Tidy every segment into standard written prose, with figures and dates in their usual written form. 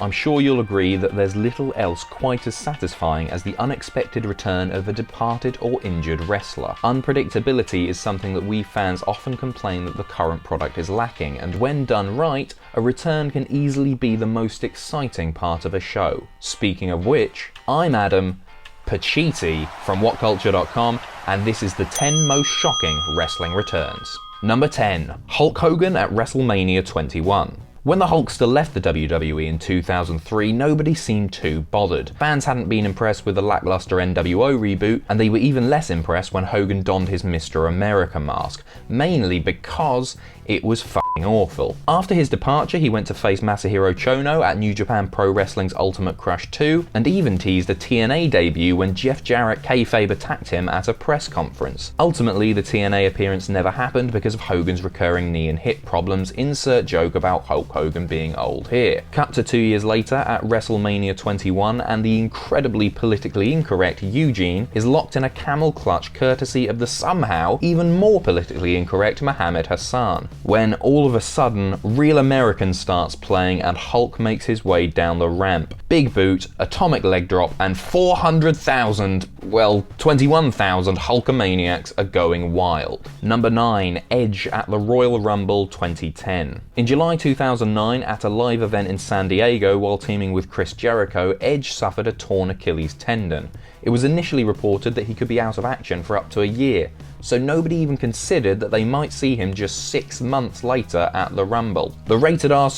I'm sure you'll agree that there's little else quite as satisfying as the unexpected return of a departed or injured wrestler. Unpredictability is something that we fans often complain that the current product is lacking, and when done right, a return can easily be the most exciting part of a show. Speaking of which, I'm Adam Pacitti from WhatCulture.com, and this is the 10 most shocking wrestling returns. Number 10. Hulk Hogan at WrestleMania 21. When the Hulkster left the WWE in 2003, nobody seemed too bothered. Fans hadn't been impressed with the lackluster NWO reboot, and they were even less impressed when Hogan donned his Mr. America mask, mainly because it was f***ing awful. After his departure, he went to face Masahiro Chono at New Japan Pro Wrestling's Ultimate Crush 2, and even teased a TNA debut when Jeff Jarrett kayfabe attacked him at a press conference. Ultimately, the TNA appearance never happened because of Hogan's recurring knee and hip problems. Insert joke about Hulk Hogan being old here. Cut to 2 years later at WrestleMania 21, and the incredibly politically incorrect Eugene is locked in a camel clutch courtesy of the somehow even more politically incorrect Muhammad Hassan, when all of a sudden Real American starts playing and Hulk makes his way down the ramp. Big boot, atomic leg drop, and 400,000, well, 21,000 Hulkamaniacs are going wild. Number 9. Edge at the Royal Rumble 2010. In July 2009, at a live event in San Diego while teaming with Chris Jericho, Edge suffered a torn Achilles tendon. It was initially reported that he could be out of action for up to a year, so nobody even considered that they might see him just 6 months later at the Rumble. The rated R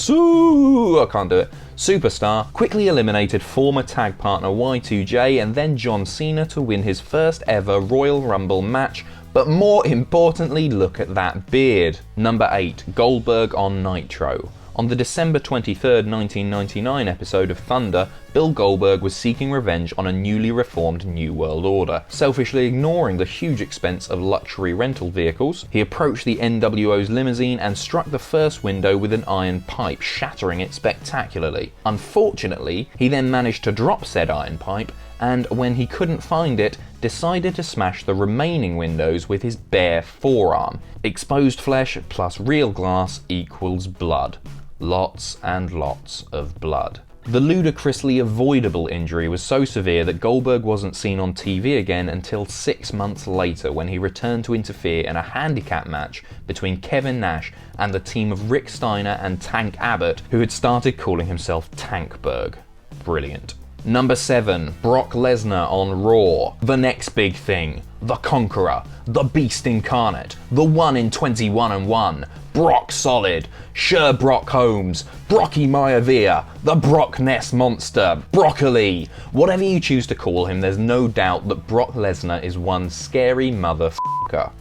superstar quickly eliminated former tag partner Y2J and then John Cena to win his first ever Royal Rumble match. But more importantly, look at that beard. Number 8. Goldberg on Nitro. On the December 23rd, 1999 episode of Thunder, Bill Goldberg was seeking revenge on a newly reformed New World Order. Selfishly ignoring the huge expense of luxury rental vehicles, he approached the NWO's limousine and struck the first window with an iron pipe, shattering it spectacularly. Unfortunately, he then managed to drop said iron pipe, and when he couldn't find it, decided to smash the remaining windows with his bare forearm. Exposed flesh plus real glass equals blood. Lots and lots of blood. The ludicrously avoidable injury was so severe that Goldberg wasn't seen on TV again until 6 months later, when he returned to interfere in a handicap match between Kevin Nash and the team of Rick Steiner and Tank Abbott, who had started calling himself Tankberg. Brilliant. Number 7. Brock Lesnar on Raw. The next big thing. The Conqueror. The Beast Incarnate. The 1 in 21-1. Brock Solid. Sher Brock Holmes. Brocky Maivia. The Brock Ness Monster. Broccoli. Whatever you choose to call him, there's no doubt that Brock Lesnar is one scary motherfucker.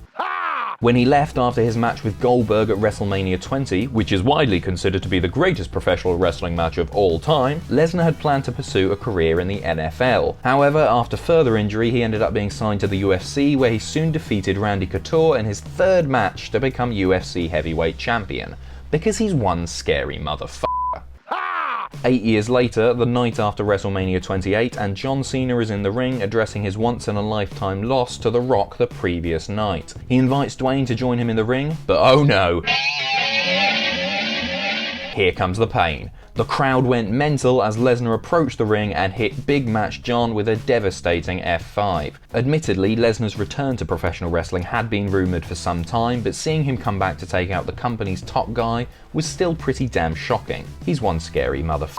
When he left after his match with Goldberg at WrestleMania 20, which is widely considered to be the greatest professional wrestling match of all time, Lesnar had planned to pursue a career in the NFL. However, after further injury, he ended up being signed to the UFC, where he soon defeated Randy Couture in his third match to become UFC heavyweight champion. Because he's one scary motherfucker. 8 years later, the night after WrestleMania 28, and John Cena is in the ring addressing his once-in-a-lifetime loss to The Rock the previous night. He invites Dwayne to join him in the ring, but oh no! Here comes the pain. The crowd went mental as Lesnar approached the ring and hit Big Match John with a devastating F5. Admittedly, Lesnar's return to professional wrestling had been rumoured for some time, but seeing him come back to take out the company's top guy was still pretty damn shocking. He's one scary motherfucker.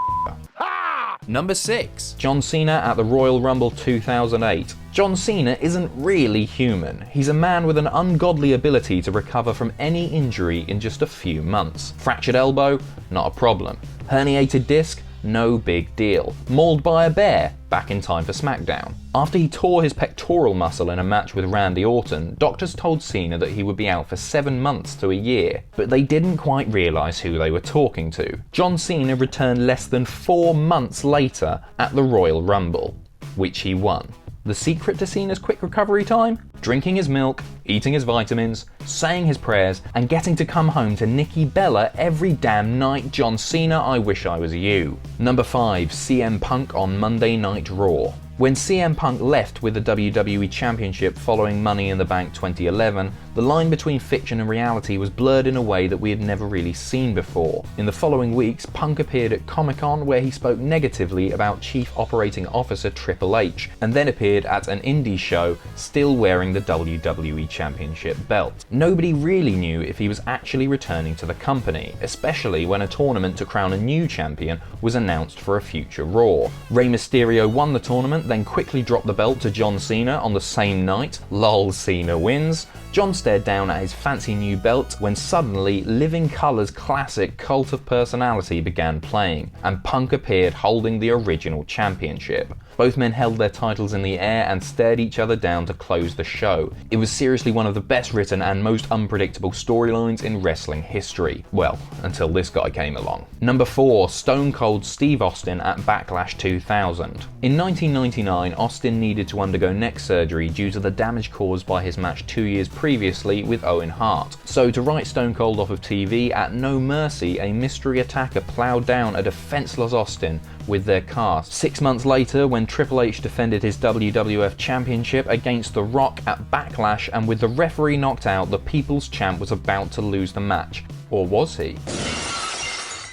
Number 6. John Cena at the Royal Rumble 2008. John Cena isn't really human. He's a man with an ungodly ability to recover from any injury in just a few months. Fractured elbow? Not a problem. Herniated disc? No big deal. Mauled by a bear? Back in time for SmackDown. After he tore his pectoral muscle in a match with Randy Orton, doctors told Cena that he would be out for 7 months to a year, but they didn't quite realise who they were talking to. John Cena returned less than 4 months later at the Royal Rumble, which he won. The secret to Cena's quick recovery time? Drinking his milk, eating his vitamins, saying his prayers, and getting to come home to Nikki Bella every damn night. John Cena, I wish I was you. Number 5. CM Punk on Monday Night Raw. When CM Punk left with the WWE Championship following Money in the Bank 2011, the line between fiction and reality was blurred in a way that we had never really seen before. In the following weeks, Punk appeared at Comic-Con where he spoke negatively about Chief Operating Officer Triple H, and then appeared at an indie show still wearing the WWE Championship belt. Nobody really knew if he was actually returning to the company, especially when a tournament to crown a new champion was announced for a future Raw. Rey Mysterio won the tournament, then quickly dropped the belt to John Cena on the same night. Lol, Cena wins. John stared down at his fancy new belt when suddenly Living Colour's classic Cult of Personality began playing, and Punk appeared holding the original championship. Both men held their titles in the air and stared each other down to close the show. It was seriously one of the best written and most unpredictable storylines in wrestling history. Well, until this guy came along. Number 4. Stone Cold Steve Austin at Backlash 2000. In 1999, Austin needed to undergo neck surgery due to the damage caused by his match 2 years previously with Owen Hart. So to write Stone Cold off of TV, at no mercy, a mystery attacker plowed down a defenseless Austin with their cast. 6 months later, when Triple H defended his WWF Championship against The Rock at Backlash, and with the referee knocked out, the People's Champ was about to lose the match. Or was he?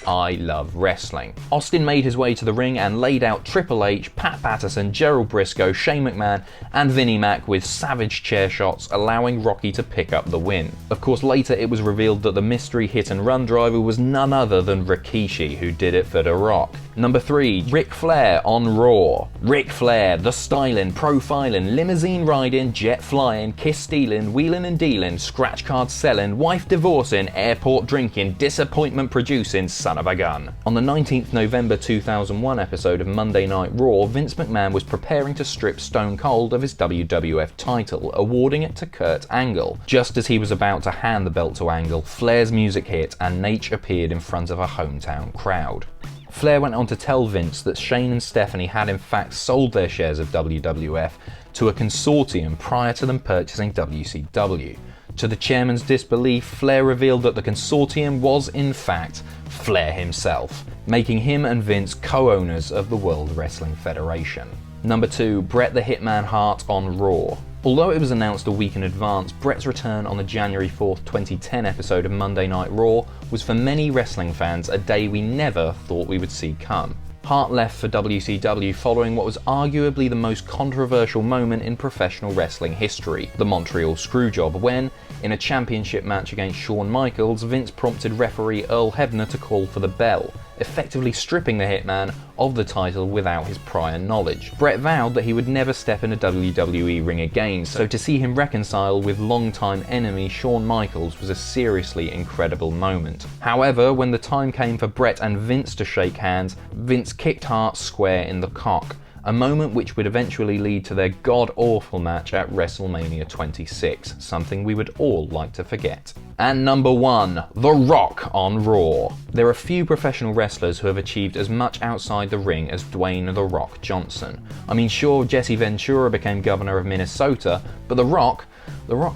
I love wrestling. Austin made his way to the ring and laid out Triple H, Pat Patterson, Gerald Briscoe, Shane McMahon and Vinnie Mac with savage chair shots, allowing Rocky to pick up the win. Of course, later it was revealed that the mystery hit and run driver was none other than Rikishi, who did it for The Rock. Number 3. Ric Flair on Raw. Ric Flair, the styling, profiling, limousine riding, jet flying, kiss stealing, wheeling and dealing, scratch card selling, wife divorcing, airport drinking, disappointment producing son of a gun. On the 19th November 2001 episode of Monday Night Raw, Vince McMahon was preparing to strip Stone Cold of his WWF title, awarding it to Kurt Angle. Just as he was about to hand the belt to Angle, Flair's music hit and Nate appeared in front of a hometown crowd. Flair went on to tell Vince that Shane and Stephanie had in fact sold their shares of WWF to a consortium prior to them purchasing WCW. To the chairman's disbelief, Flair revealed that the consortium was in fact Flair himself, making him and Vince co-owners of the World Wrestling Federation. Number 2. Bret the Hitman Hart on Raw. Although it was announced a week in advance, Bret's return on the January 4th, 2010 episode of Monday Night Raw was for many wrestling fans a day we never thought we would see come. Hart left for WCW following what was arguably the most controversial moment in professional wrestling history, the Montreal Screwjob, when, in a championship match against Shawn Michaels, Vince prompted referee Earl Hebner to call for the bell, effectively stripping the Hitman of the title without his prior knowledge. Bret vowed that he would never step in a WWE ring again, so to see him reconcile with longtime enemy Shawn Michaels was a seriously incredible moment. However, when the time came for Bret and Vince to shake hands, Vince kicked Hart square in the cock, a moment which would eventually lead to their god-awful match at WrestleMania 26, something we would all like to forget. And number 1, The Rock on Raw. There are few professional wrestlers who have achieved as much outside the ring as Dwayne The Rock Johnson. I mean, sure, Jesse Ventura became governor of Minnesota, but The Rock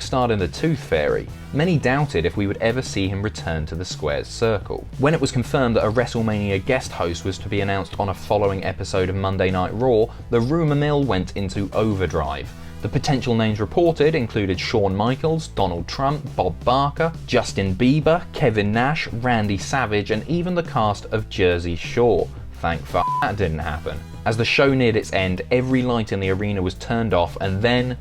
starred in The Tooth Fairy. Many doubted if we would ever see him return to the square's circle. When it was confirmed that a WrestleMania guest host was to be announced on a following episode of Monday Night Raw, the rumor mill went into overdrive. The potential names reported included Shawn Michaels, Donald Trump, Bob Barker, Justin Bieber, Kevin Nash, Randy Savage, and even the cast of Jersey Shore. Thank f*** that didn't happen. As the show neared its end, every light in the arena was turned off, and then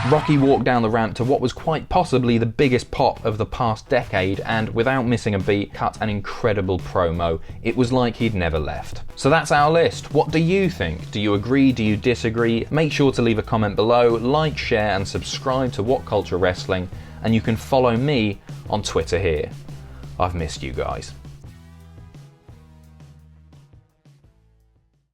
Rocky walked down the ramp to what was quite possibly the biggest pop of the past decade, and without missing a beat, cut an incredible promo. It was like he'd never left. So that's our list. What do you think? Do you agree? Do you disagree? Make sure to leave a comment below, like, share and subscribe to WhatCulture Wrestling, and you can follow me on Twitter here. I've missed you guys.